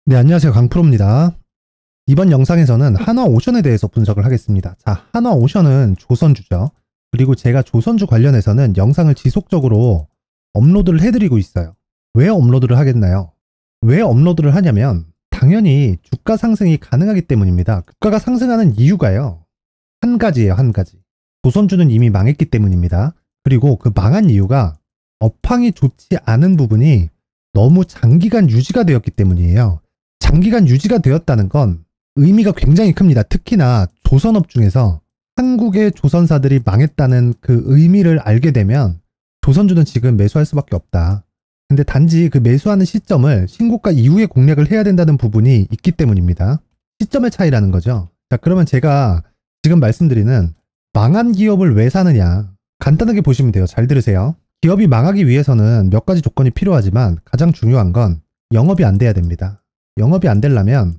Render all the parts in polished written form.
네, 안녕하세요. 강프로입니다. 이번 영상에서는 한화오션에 대해서 분석을 하겠습니다. 자, 한화오션은 조선주죠. 그리고 제가 조선주 관련해서는 영상을 지속적으로 업로드를 해드리고 있어요. 왜 업로드를 하겠나요? 왜 업로드를 하냐면 당연히 주가 상승이 가능하기 때문입니다. 주가가 상승하는 이유가요. 한 가지예요, 한 가지. 조선주는 이미 망했기 때문입니다. 그리고 그 망한 이유가 업황이 좋지 않은 부분이 너무 장기간 유지가 되었기 때문이에요. 장기간 유지가 되었다는 건 의미가 굉장히 큽니다. 특히나 조선업 중에서 한국의 조선사들이 망했다는 그 의미를 알게 되면 조선주는 지금 매수할 수밖에 없다. 근데 단지 그 매수하는 시점을 신고가 이후에 공략을 해야 된다는 부분이 있기 때문입니다. 시점의 차이라는 거죠. 자, 그러면 제가 지금 말씀드리는 망한 기업을 왜 사느냐. 간단하게 보시면 돼요. 잘 들으세요. 기업이 망하기 위해서는 몇 가지 조건이 필요하지만 가장 중요한 건 영업이 안 돼야 됩니다. 영업이 안 되려면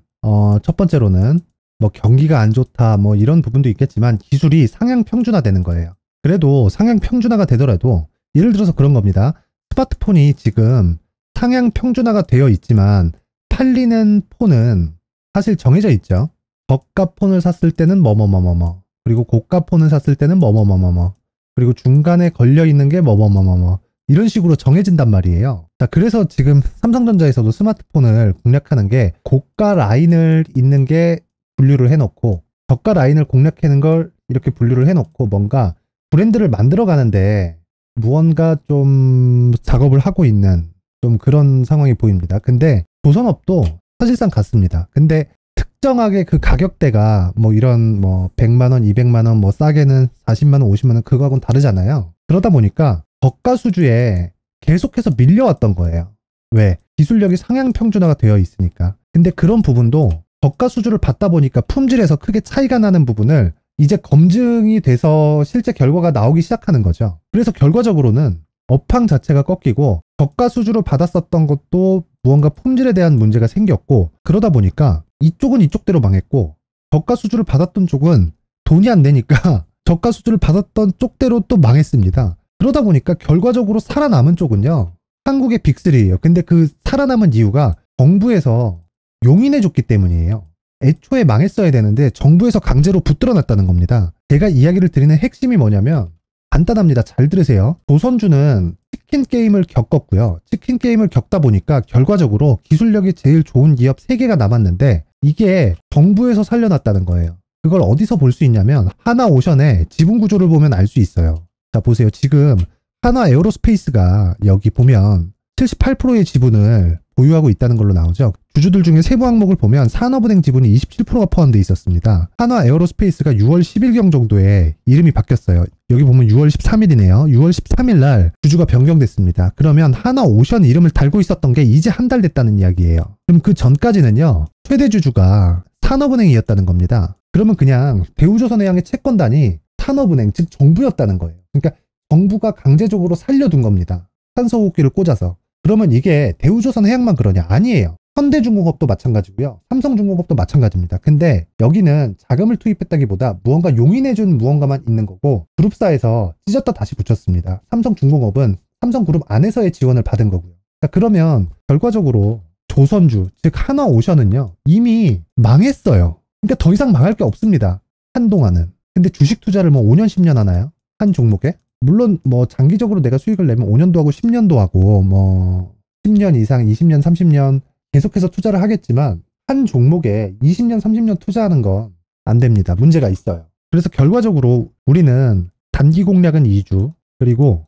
첫 번째로는 뭐 경기가 안 좋다 뭐 이런 부분도 있겠지만 기술이 상향 평준화되는 거예요. 그래도 상향 평준화가 되더라도 예를 들어서 그런 겁니다. 스마트폰이 지금 상향 평준화가 되어 있지만 팔리는 폰은 사실 정해져 있죠. 저가 폰을 샀을 때는 뭐뭐뭐뭐뭐, 그리고 고가 폰을 샀을 때는 뭐뭐뭐뭐뭐, 그리고 중간에 걸려 있는 게 뭐뭐뭐뭐뭐, 이런 식으로 정해진단 말이에요. 자, 그래서 지금 삼성전자에서도 스마트폰을 공략하는 게 고가 라인을 있는 게 분류를 해놓고 저가 라인을 공략하는 걸 이렇게 분류를 해놓고 뭔가 브랜드를 만들어 가는데 무언가 좀 작업을 하고 있는 좀 그런 상황이 보입니다. 근데 조선업도 사실상 같습니다. 근데 특정하게 그 가격대가 뭐 이런 뭐 100만원, 200만원, 뭐 싸게는 40만원, 50만원 그거하고는 다르잖아요. 그러다 보니까 저가 수주에 계속해서 밀려왔던 거예요. 왜? 기술력이 상향 평준화가 되어 있으니까. 근데 그런 부분도 저가 수주를 받다 보니까 품질에서 크게 차이가 나는 부분을 이제 검증이 돼서 실제 결과가 나오기 시작하는 거죠. 그래서 결과적으로는 업황 자체가 꺾이고 저가 수주로 받았었던 것도 무언가 품질에 대한 문제가 생겼고, 그러다 보니까 이쪽은 이쪽대로 망했고 저가 수주를 받았던 쪽은 돈이 안 되니까 저가 수주를 받았던 쪽대로 또 망했습니다. 그러다 보니까 결과적으로 살아남은 쪽은요, 한국의 빅3예요. 근데 그 살아남은 이유가 정부에서 용인해줬기 때문이에요. 애초에 망했어야 되는데 정부에서 강제로 붙들어놨다는 겁니다. 제가 이야기를 드리는 핵심이 뭐냐면 간단합니다. 잘 들으세요. 조선주는 치킨 게임을 겪었고요. 치킨 게임을 겪다 보니까 결과적으로 기술력이 제일 좋은 기업 3개가 남았는데 이게 정부에서 살려놨다는 거예요. 그걸 어디서 볼 수 있냐면 하나오션의 지분 구조를 보면 알 수 있어요. 자, 보세요. 지금 한화 에어로스페이스가 여기 보면 78%의 지분을 보유하고 있다는 걸로 나오죠. 주주들 중에 세부 항목을 보면 산업은행 지분이 27%가 포함되어 있었습니다. 한화 에어로스페이스가 6월 10일경 정도에 이름이 바뀌었어요. 여기 보면 6월 13일이네요. 6월 13일 날 주주가 변경됐습니다. 그러면 한화오션 이름을 달고 있었던 게 이제 한 달 됐다는 이야기예요. 그럼 그 전까지는요, 최대 주주가 산업은행이었다는 겁니다. 그러면 그냥 대우조선해양의 채권단이 산업은행, 즉 정부였다는 거예요. 그러니까 정부가 강제적으로 살려둔 겁니다. 산소호흡기를 꽂아서. 그러면 이게 대우조선해양만 그러냐? 아니에요. 현대중공업도 마찬가지고요. 삼성중공업도 마찬가지입니다. 근데 여기는 자금을 투입했다기보다 무언가 용인해준 무언가만 있는 거고 그룹사에서 찢었다 다시 붙였습니다. 삼성중공업은 삼성그룹 안에서의 지원을 받은 거고요. 그러면 결과적으로 조선주, 즉 한화오션은요, 이미 망했어요. 그러니까 더 이상 망할 게 없습니다. 한동안은. 근데 주식 투자를 뭐 5년, 10년 하나요? 한 종목에? 물론 뭐 장기적으로 내가 수익을 내면 5년도 하고 10년도 하고 뭐 10년 이상, 20년, 30년 계속해서 투자를 하겠지만 한 종목에 20년, 30년 투자하는 건 안 됩니다. 문제가 있어요. 그래서 결과적으로 우리는 단기 공략은 2주, 그리고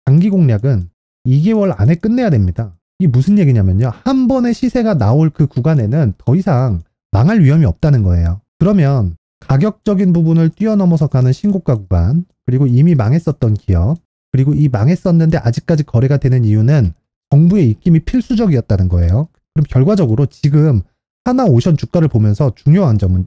장기 공략은 2개월 안에 끝내야 됩니다. 이게 무슨 얘기냐면요, 한 번의 시세가 나올 그 구간에는 더 이상 망할 위험이 없다는 거예요. 그러면 가격적인 부분을 뛰어넘어서 가는 신고가 구간, 그리고 이미 망했었던 기업, 그리고 이 망했었는데 아직까지 거래가 되는 이유는 정부의 입김이 필수적이었다는 거예요. 그럼 결과적으로 지금 하나오션 주가를 보면서 중요한 점은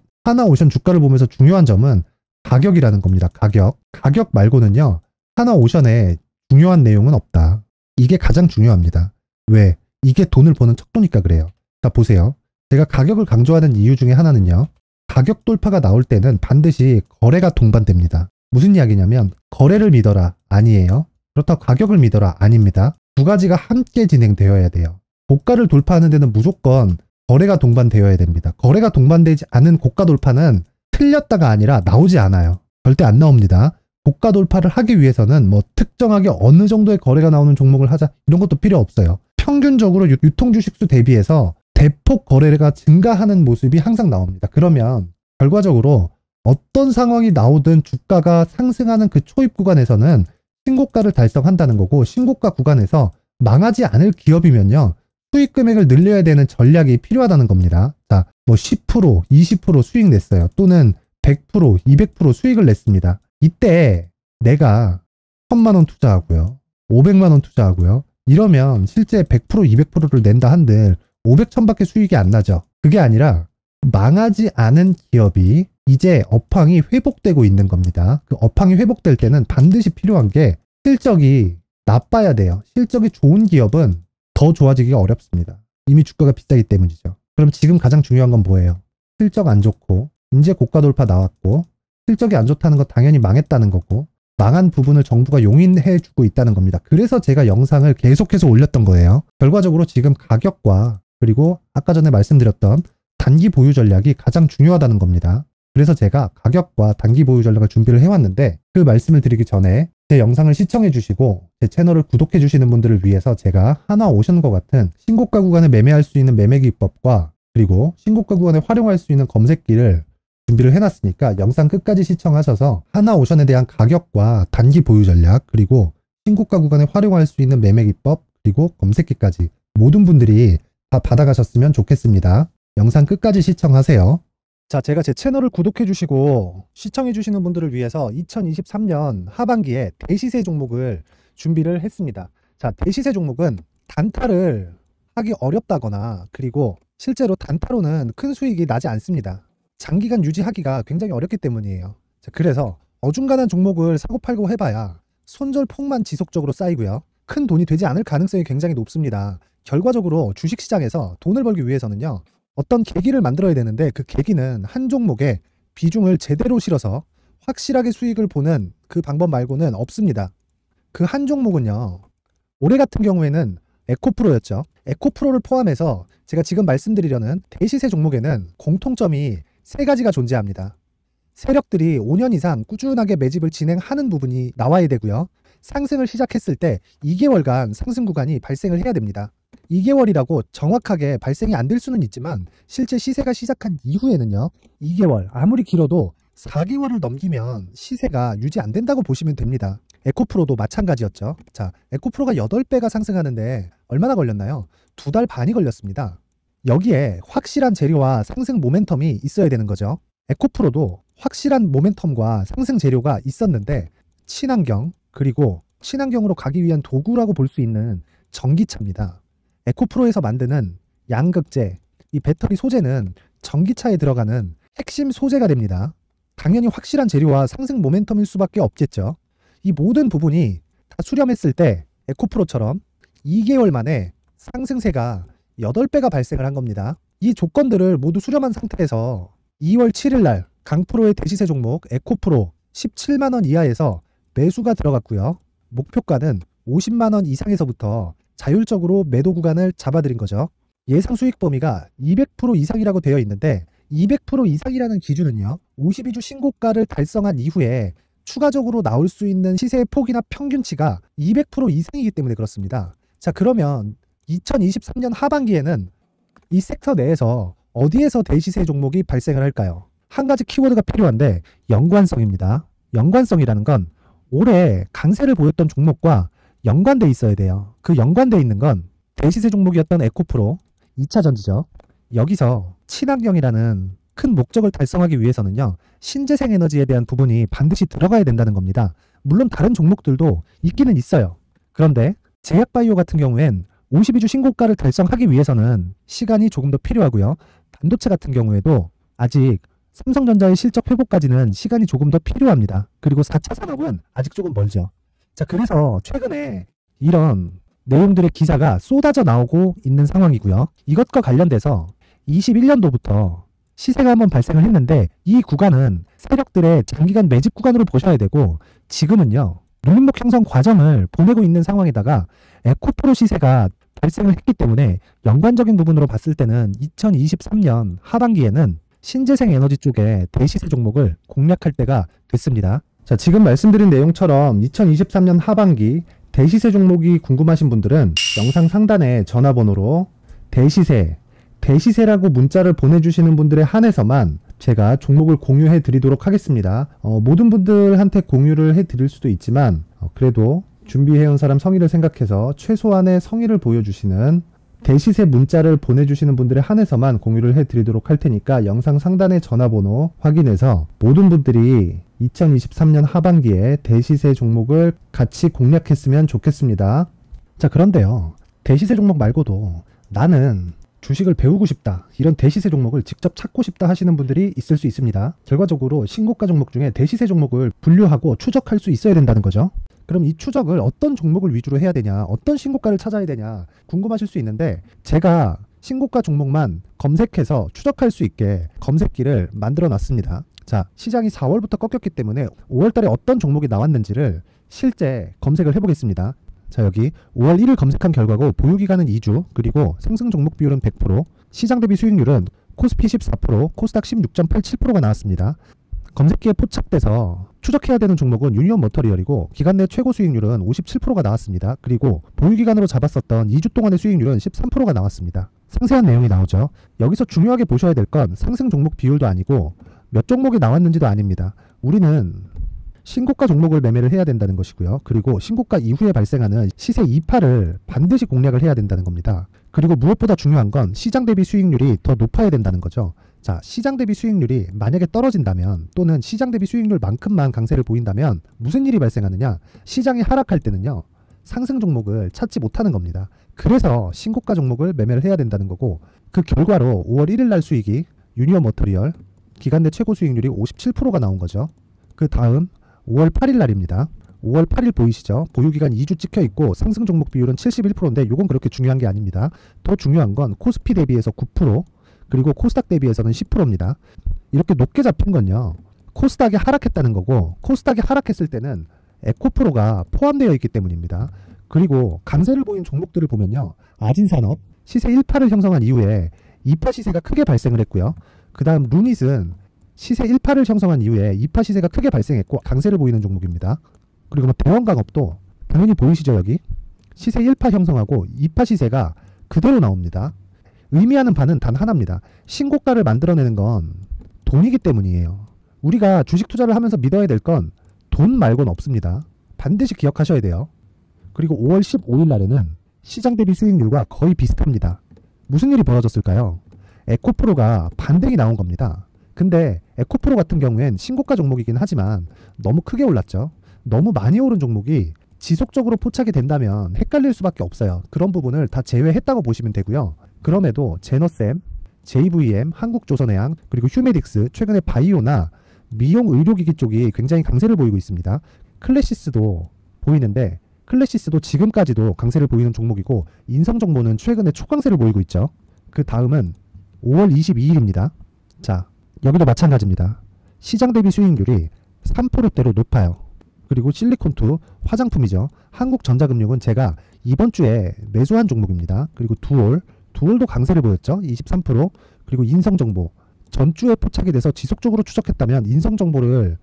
가격이라는 겁니다. 가격 말고는요, 하나오션에 중요한 내용은 없다. 이게 가장 중요합니다. 왜? 이게 돈을 버는 척도니까 그래요. 자, 보세요. 제가 가격을 강조하는 이유 중에 하나는요, 가격 돌파가 나올 때는 반드시 거래가 동반됩니다. 무슨 이야기냐면 거래를 믿어라, 아니에요. 그렇다고 가격을 믿어라, 아닙니다. 두 가지가 함께 진행되어야 돼요. 고가를 돌파하는 데는 무조건 거래가 동반되어야 됩니다. 거래가 동반되지 않은 고가 돌파는 틀렸다가 아니라 나오지 않아요. 절대 안 나옵니다. 고가 돌파를 하기 위해서는 뭐 특정하게 어느 정도의 거래가 나오는 종목을 하자 이런 것도 필요 없어요. 평균적으로 유통 주식수 대비해서 대폭 거래가 증가하는 모습이 항상 나옵니다. 그러면 결과적으로 어떤 상황이 나오든 주가가 상승하는 그 초입 구간에서는 신고가를 달성한다는 거고, 신고가 구간에서 망하지 않을 기업이면요, 수익 금액을 늘려야 되는 전략이 필요하다는 겁니다. 자, 뭐 10%, 20% 수익 냈어요. 또는 100%, 200% 수익을 냈습니다. 이때 내가 1000만 원 투자하고요, 500만 원 투자하고요, 이러면 실제 100%, 200%를 낸다 한들 500, 1000밖에 수익이 안 나죠. 그게 아니라 망하지 않은 기업이 이제 업황이 회복되고 있는 겁니다. 그 업황이 회복될 때는 반드시 필요한 게 실적이 나빠야 돼요. 실적이 좋은 기업은 더 좋아지기가 어렵습니다. 이미 주가가 비싸기 때문이죠. 그럼 지금 가장 중요한 건 뭐예요? 실적 안 좋고 이제 고가 돌파 나왔고 실적이 안 좋다는 건 당연히 망했다는 거고, 망한 부분을 정부가 용인해 주고 있다는 겁니다. 그래서 제가 영상을 계속해서 올렸던 거예요. 결과적으로 지금 가격과 그리고 아까 전에 말씀드렸던 단기 보유 전략이 가장 중요하다는 겁니다. 그래서 제가 가격과 단기 보유 전략을 준비를 해왔는데, 그 말씀을 드리기 전에 제 영상을 시청해 주시고 제 채널을 구독해 주시는 분들을 위해서 제가 하나오션과 같은 신고가 구간에 매매할 수 있는 매매 기법과 그리고 신고가 구간에 활용할 수 있는 검색기를 준비를 해놨으니까 영상 끝까지 시청하셔서 하나오션에 대한 가격과 단기 보유 전략, 그리고 신고가 구간에 활용할 수 있는 매매 기법, 그리고 검색기까지 모든 분들이 다 받아가셨으면 좋겠습니다. 영상 끝까지 시청하세요. 자, 제가 제 채널을 구독해 주시고 시청해 주시는 분들을 위해서 2023년 하반기에 대시세 종목을 준비를 했습니다. 자, 대시세 종목은 단타를 하기 어렵다거나 그리고 실제로 단타로는 큰 수익이 나지 않습니다. 장기간 유지하기가 굉장히 어렵기 때문이에요. 자, 그래서 어중간한 종목을 사고 팔고 해봐야 손절폭만 지속적으로 쌓이고요, 큰 돈이 되지 않을 가능성이 굉장히 높습니다. 결과적으로 주식시장에서 돈을 벌기 위해서는요, 어떤 계기를 만들어야 되는데 그 계기는 한 종목에 비중을 제대로 실어서 확실하게 수익을 보는 그 방법 말고는 없습니다. 그 한 종목은요, 올해 같은 경우에는 에코프로였죠. 에코프로를 포함해서 제가 지금 말씀드리려는 대시세 종목에는 공통점이 3가지가 존재합니다. 세력들이 5년 이상 꾸준하게 매집을 진행하는 부분이 나와야 되고요, 상승을 시작했을 때 2개월간 상승 구간이 발생을 해야 됩니다. 2개월이라고 정확하게 발생이 안 될 수는 있지만 실제 시세가 시작한 이후에는요, 2개월, 아무리 길어도 4개월을 넘기면 시세가 유지 안 된다고 보시면 됩니다. 에코프로도 마찬가지였죠. 자, 에코프로가 8배가 상승하는데 얼마나 걸렸나요? 2달 반이 걸렸습니다. 여기에 확실한 재료와 상승 모멘텀이 있어야 되는 거죠. 에코프로도 확실한 모멘텀과 상승 재료가 있었는데 친환경, 그리고 친환경으로 가기 위한 도구라고 볼 수 있는 전기차입니다. 에코프로에서 만드는 양극재, 이 배터리 소재는 전기차에 들어가는 핵심 소재가 됩니다. 당연히 확실한 재료와 상승 모멘텀일 수밖에 없겠죠. 이 모든 부분이 다 수렴했을 때 에코프로처럼 2개월 만에 상승세가 8배가 발생을 한 겁니다. 이 조건들을 모두 수렴한 상태에서 2월 7일 날 강프로의 대시세 종목 에코프로 17만원 이하에서 매수가 들어갔고요. 목표가는 50만원 이상에서부터 자율적으로 매도 구간을 잡아드린 거죠. 예상 수익 범위가 200% 이상이라고 되어 있는데 200% 이상이라는 기준은요, 52주 신고가를 달성한 이후에 추가적으로 나올 수 있는 시세의 폭이나 평균치가 200% 이상이기 때문에 그렇습니다. 자, 그러면 2023년 하반기에는 이 섹터 내에서 어디에서 대시세 종목이 발생을 할까요? 한 가지 키워드가 필요한데 연관성입니다. 연관성이라는 건 올해 강세를 보였던 종목과 연관돼 있어야 돼요. 그 연관돼 있는 건 대시세 종목이었던 에코프로 2차전지죠. 여기서 친환경이라는 큰 목적을 달성하기 위해서는요, 신재생 에너지에 대한 부분이 반드시 들어가야 된다는 겁니다. 물론 다른 종목들도 있기는 있어요. 그런데 제약바이오 같은 경우엔 52주 신고가를 달성하기 위해서는 시간이 조금 더 필요하고요, 반도체 같은 경우에도 아직 삼성전자의 실적 회복까지는 시간이 조금 더 필요합니다. 그리고 4차 산업은 아직 조금 멀죠. 자, 그래서 최근에 이런 내용들의 기사가 쏟아져 나오고 있는 상황이고요. 이것과 관련돼서 21년도부터 시세가 한번 발생을 했는데 이 구간은 세력들의 장기간 매집 구간으로 보셔야 되고, 지금은요, 눌림목 형성 과정을 보내고 있는 상황에다가 에코프로 시세가 발생을 했기 때문에 연관적인 부분으로 봤을 때는 2023년 하반기에는 신재생 에너지 쪽에 대시세 종목을 공략할 때가 됐습니다. 자, 지금 말씀드린 내용처럼 2023년 하반기 대시세 종목이 궁금하신 분들은 영상 상단에 전화번호로 대시세라고 문자를 보내주시는 분들에 한해서만 제가 종목을 공유해 드리도록 하겠습니다. 모든 분들한테 공유를 해 드릴 수도 있지만 그래도 준비해온 사람 성의를 생각해서 최소한의 성의를 보여주시는 대시세 문자를 보내주시는 분들에 한해서만 공유를 해 드리도록 할 테니까 영상 상단의 전화번호 확인해서 모든 분들이 2023년 하반기에 대시세 종목을 같이 공략했으면 좋겠습니다. 자, 그런데요, 대시세 종목 말고도 나는 주식을 배우고 싶다, 이런 대시세 종목을 직접 찾고 싶다 하시는 분들이 있을 수 있습니다. 결과적으로 신고가 종목 중에 대시세 종목을 분류하고 추적할 수 있어야 된다는 거죠. 그럼 이 추적을 어떤 종목을 위주로 해야 되냐, 어떤 신고가를 찾아야 되냐 궁금하실 수 있는데, 제가 신고가 종목만 검색해서 추적할 수 있게 검색기를 만들어 놨습니다. 자, 시장이 4월부터 꺾였기 때문에 5월달에 어떤 종목이 나왔는지를 실제 검색을 해보겠습니다. 자, 여기 5월 1일 검색한 결과고 보유기간은 2주, 그리고 상승 종목 비율은 100%, 시장 대비 수익률은 코스피 14%, 코스닥 16.87%가 나왔습니다. 검색기에 포착돼서 추적해야 되는 종목은 유니온 머터리얼이고 기간 내 최고 수익률은 57%가 나왔습니다. 그리고 보유기간으로 잡았었던 2주 동안의 수익률은 13%가 나왔습니다. 상세한 내용이 나오죠. 여기서 중요하게 보셔야 될 건 상승 종목 비율도 아니고 몇 종목이 나왔는지도 아닙니다. 우리는 신고가 종목을 매매를 해야 된다는 것이고요. 그리고 신고가 이후에 발생하는 시세 이파를 반드시 공략을 해야 된다는 겁니다. 그리고 무엇보다 중요한 건 시장 대비 수익률이 더 높아야 된다는 거죠. 자, 시장 대비 수익률이 만약에 떨어진다면, 또는 시장 대비 수익률만큼만 강세를 보인다면 무슨 일이 발생하느냐? 시장이 하락할 때는요, 상승 종목을 찾지 못하는 겁니다. 그래서 신고가 종목을 매매를 해야 된다는 거고, 그 결과로 5월 1일 날 수익이 유니온 머터리얼 기간 내 최고 수익률이 57%가 나온 거죠. 그 다음 5월 8일 날입니다. 5월 8일 보이시죠? 보유기간 2주 찍혀 있고 상승 종목 비율은 71%인데 이건 그렇게 중요한 게 아닙니다. 더 중요한 건 코스피 대비해서 9%, 그리고 코스닥 대비해서는 10%입니다. 이렇게 높게 잡힌 건요, 코스닥이 하락했다는 거고, 코스닥이 하락했을 때는 에코프로가 포함되어 있기 때문입니다. 그리고 강세를 보인 종목들을 보면요, 아진산업 시세 1파를 형성한 이후에 2파 시세가 크게 발생을 했고요. 그 다음 루닛은 시세 1파를 형성한 이후에 2파 시세가 크게 발생했고 강세를 보이는 종목입니다. 그리고 대원강업도 당연히 보이시죠? 여기 시세 1파 형성하고 2파 시세가 그대로 나옵니다. 의미하는 바는 단 하나입니다. 신고가를 만들어내는 건 돈이기 때문이에요. 우리가 주식 투자를 하면서 믿어야 될 건 돈 말고는 없습니다. 반드시 기억하셔야 돼요. 그리고 5월 15일 날에는 시장 대비 수익률과 거의 비슷합니다. 무슨 일이 벌어졌을까요? 에코프로가 반등이 나온 겁니다. 근데 에코프로 같은 경우엔 신고가 종목이긴 하지만 너무 크게 올랐죠. 너무 많이 오른 종목이 지속적으로 포착이 된다면 헷갈릴 수밖에 없어요. 그런 부분을 다 제외했다고 보시면 되고요. 그럼에도 제너셈, JVM, 한국조선해양, 그리고 휴메딕스, 최근에 바이오나 미용 의료기기 쪽이 굉장히 강세를 보이고 있습니다. 클래시스도 보이는데, 클래시스도 지금까지도 강세를 보이는 종목이고, 인성정보는 최근에 초강세를 보이고 있죠. 그 다음은 5월 22일입니다. 자, 여기도 마찬가지입니다. 시장 대비 수익률이 3%대로 높아요. 그리고 실리콘2 화장품이죠. 한국전자금융은 제가 이번 주에 매수한 종목입니다. 그리고 두올도 강세를 보였죠. 23%. 그리고 인성정보 전주에 포착이 돼서 지속적으로 추적했다면 인성정보를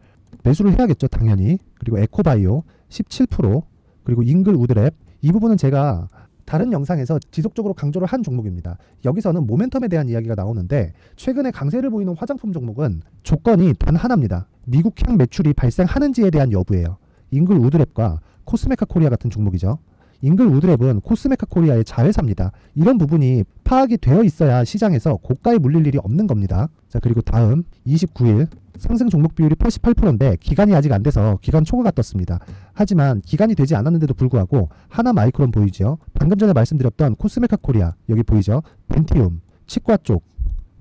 매수를 해야겠죠. 당연히. 그리고 에코바이오 17%. 그리고 잉글 우드랩, 이 부분은 제가 다른 영상에서 지속적으로 강조를 한 종목입니다. 여기서는 모멘텀에 대한 이야기가 나오는데, 최근에 강세를 보이는 화장품 종목은 조건이 단 하나입니다. 미국향 매출이 발생하는지에 대한 여부예요. 잉글 우드랩과 코스메카 코리아 같은 종목이죠. 잉글 우드랩은 코스메카 코리아의 자회사입니다. 이런 부분이 파악이 되어 있어야 시장에서 고가에 물릴 일이 없는 겁니다. 자, 그리고 다음 29일 상승 종목 비율이 88%인데 기간이 아직 안 돼서 기간 초과가 떴습니다. 하지만 기간이 되지 않았는데도 불구하고 하나 마이크론 보이죠? 방금 전에 말씀드렸던 코스메카 코리아 여기 보이죠? 벤티움, 치과 쪽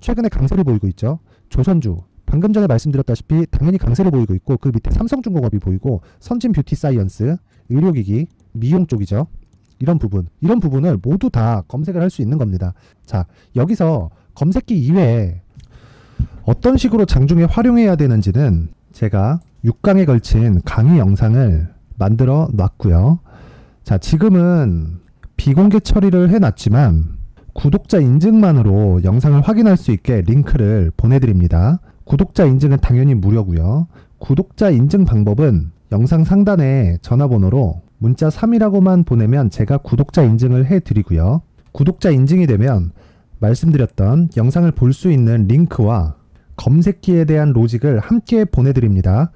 최근에 강세를 보이고 있죠. 조선주 방금 전에 말씀드렸다시피 당연히 강세를 보이고 있고, 그 밑에 삼성중공업이 보이고, 선진 뷰티 사이언스, 의료기기, 미용 쪽이죠. 이런 부분을 모두 다 검색을 할 수 있는 겁니다. 자, 여기서 검색기 이외에 어떤 식으로 장중에 활용해야 되는지는 제가 6강에 걸친 강의 영상을 만들어 놨고요. 자, 지금은 비공개 처리를 해놨지만 구독자 인증만으로 영상을 확인할 수 있게 링크를 보내드립니다. 구독자 인증은 당연히 무료고요. 구독자 인증 방법은 영상 상단에 전화번호로 문자 3이라고만 보내면 제가 구독자 인증을 해드리고요. 구독자 인증이 되면 말씀드렸던 영상을 볼 수 있는 링크와 검색기에 대한 로직을 함께 보내드립니다.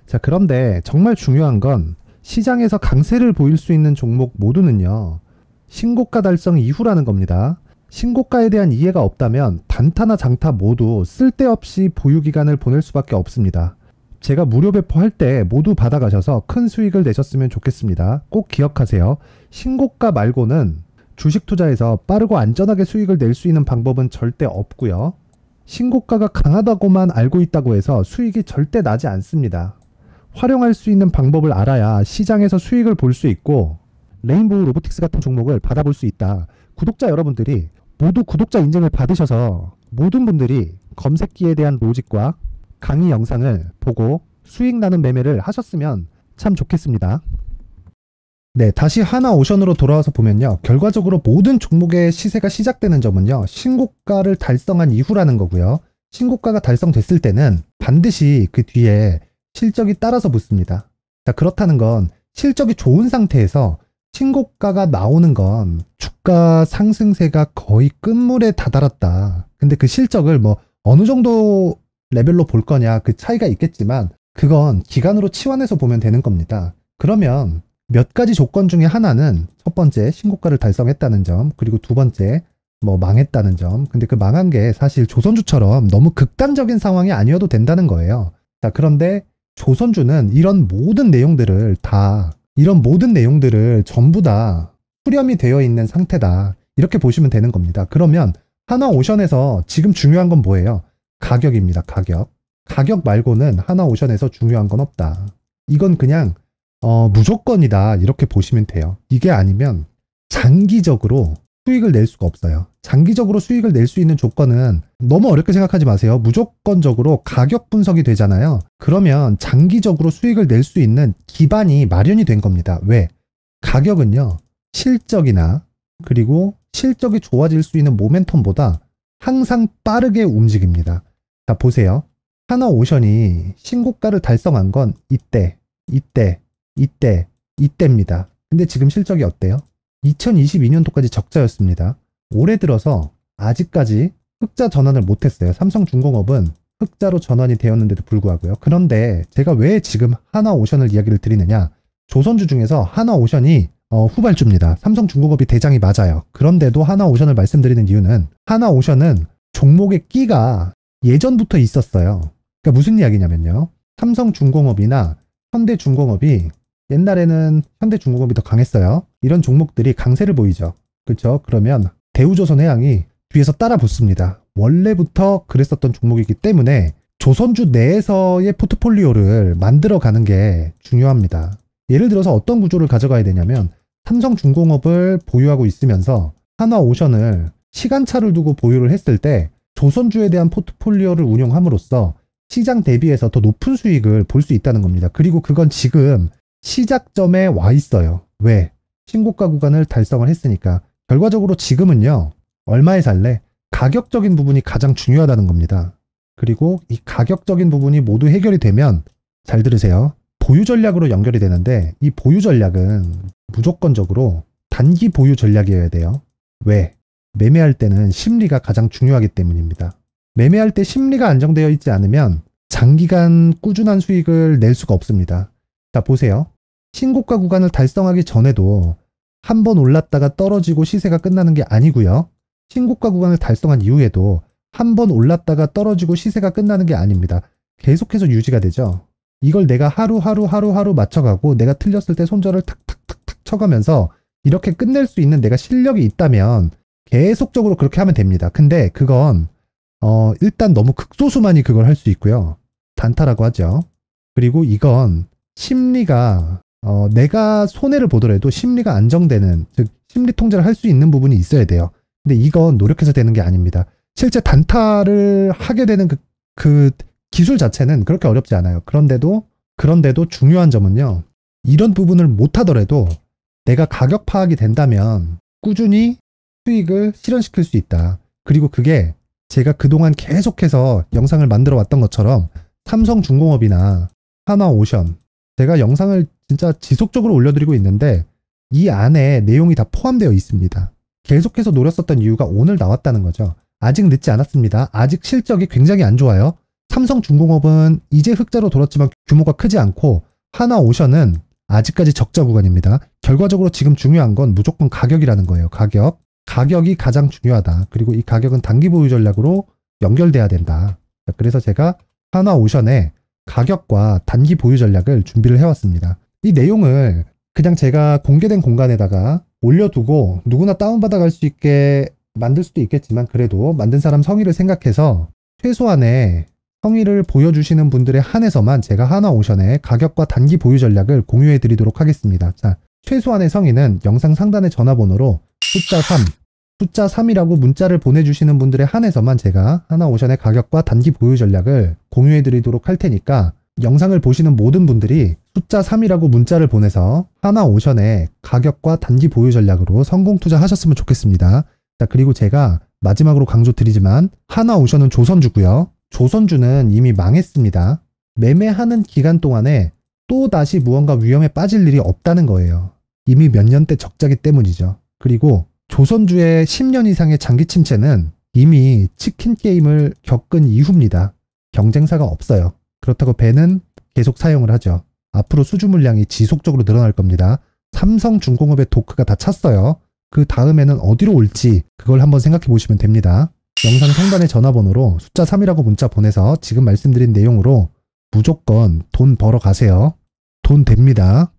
자, 그런데 정말 중요한 건 시장에서 강세를 보일 수 있는 종목 모두는요, 신고가 달성 이후라는 겁니다. 신고가에 대한 이해가 없다면 단타나 장타 모두 쓸데없이 보유기간을 보낼 수밖에 없습니다. 제가 무료 배포할 때 모두 받아가셔서 큰 수익을 내셨으면 좋겠습니다. 꼭 기억하세요. 신고가 말고는 주식 투자에서 빠르고 안전하게 수익을 낼 수 있는 방법은 절대 없고요. 신고가가 강하다고만 알고 있다고 해서 수익이 절대 나지 않습니다. 활용할 수 있는 방법을 알아야 시장에서 수익을 볼 수 있고 레인보우 로보틱스 같은 종목을 받아볼 수 있다. 구독자 여러분들이 모두 구독자 인증을 받으셔서 모든 분들이 검색기에 대한 로직과 강의 영상을 보고 수익 나는 매매를 하셨으면 참 좋겠습니다. 네, 다시 하나오션으로 돌아와서 보면요, 결과적으로 모든 종목의 시세가 시작되는 점은요, 신고가를 달성한 이후라는 거고요. 신고가가 달성됐을 때는 반드시 그 뒤에 실적이 따라서 붙습니다. 자, 그렇다는 건 실적이 좋은 상태에서 신고가가 나오는 건 주가 상승세가 거의 끝물에 다다랐다. 근데 그 실적을 뭐 어느 정도 레벨로 볼 거냐, 그 차이가 있겠지만 그건 기간으로 치환해서 보면 되는 겁니다. 그러면 몇 가지 조건 중에 하나는 첫 번째 신고가를 달성했다는 점, 그리고 두 번째 뭐 망했다는 점. 근데 그 망한 게 사실 조선주처럼 너무 극단적인 상황이 아니어도 된다는 거예요. 자, 그런데 조선주는 이런 모든 내용들을 전부 다 후렴이 되어 있는 상태다. 이렇게 보시면 되는 겁니다. 그러면 하나오션에서 지금 중요한 건 뭐예요? 가격입니다. 가격 말고는 하나오션에서 중요한 건 없다. 이건 그냥 무조건이다. 이렇게 보시면 돼요. 이게 아니면 장기적으로 수익을 낼 수가 없어요. 장기적으로 수익을 낼 수 있는 조건은 너무 어렵게 생각하지 마세요. 무조건적으로 가격 분석이 되잖아요. 그러면 장기적으로 수익을 낼 수 있는 기반이 마련이 된 겁니다. 왜? 가격은요, 실적이나 그리고 실적이 좋아질 수 있는 모멘텀보다 항상 빠르게 움직입니다. 자, 보세요. 하나오션이 신고가를 달성한 건 이때입니다. 근데 지금 실적이 어때요? 2022년도까지 적자였습니다. 올해 들어서 아직까지 흑자 전환을 못했어요. 삼성중공업은 흑자로 전환이 되었는데도 불구하고요. 그런데 제가 왜 지금 하나오션을 이야기를 드리느냐? 조선주 중에서 하나오션이 후발주입니다. 삼성중공업이 대장이 맞아요. 그런데도 하나오션을 말씀드리는 이유는 하나오션은 종목의 끼가 예전부터 있었어요. 그러니까 무슨 이야기냐면요, 삼성중공업이나 현대중공업이 옛날에는 현대중공업이 더 강했어요. 이런 종목들이 강세를 보이죠. 그렇죠? 그러면 대우조선해양이 뒤에서 따라 붙습니다. 원래부터 그랬었던 종목이기 때문에 조선주 내에서의 포트폴리오를 만들어가는 게 중요합니다. 예를 들어서 어떤 구조를 가져가야 되냐면 삼성중공업을 보유하고 있으면서 하나오션을 시간차를 두고 보유를 했을 때 조선주에 대한 포트폴리오를 운용함으로써 시장 대비해서 더 높은 수익을 볼 수 있다는 겁니다. 그리고 그건 지금 시작점에 와 있어요. 왜? 신고가 구간을 달성을 했으니까. 결과적으로 지금은요, 얼마에 살래? 가격적인 부분이 가장 중요하다는 겁니다. 그리고 이 가격적인 부분이 모두 해결이 되면, 잘 들으세요, 보유 전략으로 연결이 되는데 이 보유 전략은 무조건적으로 단기 보유 전략이어야 돼요. 왜? 매매할 때는 심리가 가장 중요하기 때문입니다. 매매할 때 심리가 안정되어 있지 않으면 장기간 꾸준한 수익을 낼 수가 없습니다. 자, 보세요. 신고가 구간을 달성하기 전에도 한 번 올랐다가 떨어지고 시세가 끝나는 게 아니고요. 신고가 구간을 달성한 이후에도 한 번 올랐다가 떨어지고 시세가 끝나는 게 아닙니다. 계속해서 유지가 되죠. 이걸 내가 하루 맞춰가고 내가 틀렸을 때 손절을 탁탁탁탁 쳐가면서 이렇게 끝낼 수 있는 내가 실력이 있다면 계속적으로 그렇게 하면 됩니다. 근데 그건 일단 너무 극소수만이 그걸 할 수 있고요. 단타라고 하죠. 그리고 이건 심리가 내가 손해를 보더라도 심리가 안정되는, 즉 심리 통제를 할 수 있는 부분이 있어야 돼요. 근데 이건 노력해서 되는 게 아닙니다. 실제 단타를 하게 되는 그 기술 자체는 그렇게 어렵지 않아요. 그런데도 중요한 점은요, 이런 부분을 못 하더라도 내가 가격 파악이 된다면 꾸준히 수익을 실현시킬 수 있다. 그리고 그게 제가 그동안 계속해서 영상을 만들어 왔던 것처럼 삼성중공업이나 한화오션, 제가 영상을 진짜 지속적으로 올려드리고 있는데 이 안에 내용이 다 포함되어 있습니다. 계속해서 노렸었던 이유가 오늘 나왔다는 거죠. 아직 늦지 않았습니다. 아직 실적이 굉장히 안 좋아요. 삼성중공업은 이제 흑자로 돌았지만 규모가 크지 않고 한화오션은 아직까지 적자 구간입니다. 결과적으로 지금 중요한 건 무조건 가격이라는 거예요. 가격. 가격이 가장 중요하다. 그리고 이 가격은 단기 보유 전략으로 연결돼야 된다. 그래서 제가 한화오션의 가격과 단기 보유 전략을 준비를 해왔습니다. 이 내용을 그냥 제가 공개된 공간에다가 올려두고 누구나 다운받아 갈 수 있게 만들 수도 있겠지만 그래도 만든 사람 성의를 생각해서 최소한의 성의를 보여주시는 분들에 한해서만 제가 한화오션의 가격과 단기 보유 전략을 공유해 드리도록 하겠습니다. 자, 최소한의 성의는 영상 상단의 전화번호로 숫자 3이라고 문자를 보내주시는 분들에 한해서만 제가 한화오션의 가격과 단기 보유 전략을 공유해 드리도록 할 테니까 영상을 보시는 모든 분들이 숫자 3이라고 문자를 보내서 한화오션의 가격과 단기 보유 전략으로 성공 투자하셨으면 좋겠습니다. 자, 그리고 제가 마지막으로 강조드리지만 한화오션은 조선주고요. 조선주는 이미 망했습니다. 매매하는 기간 동안에 또 다시 무언가 위험에 빠질 일이 없다는 거예요. 이미 몇 년대 적자기 때문이죠. 그리고 조선주의 10년 이상의 장기 침체는 이미 치킨 게임을 겪은 이후입니다. 경쟁사가 없어요. 그렇다고 배는 계속 사용을 하죠. 앞으로 수주 물량이 지속적으로 늘어날 겁니다. 삼성중공업의 도크가 다 찼어요. 그 다음에는 어디로 올지 그걸 한번 생각해 보시면 됩니다. 영상 상단의 전화번호로 숫자 3이라고 문자 보내서 지금 말씀드린 내용으로 무조건 돈 벌어 가세요. 돈 됩니다.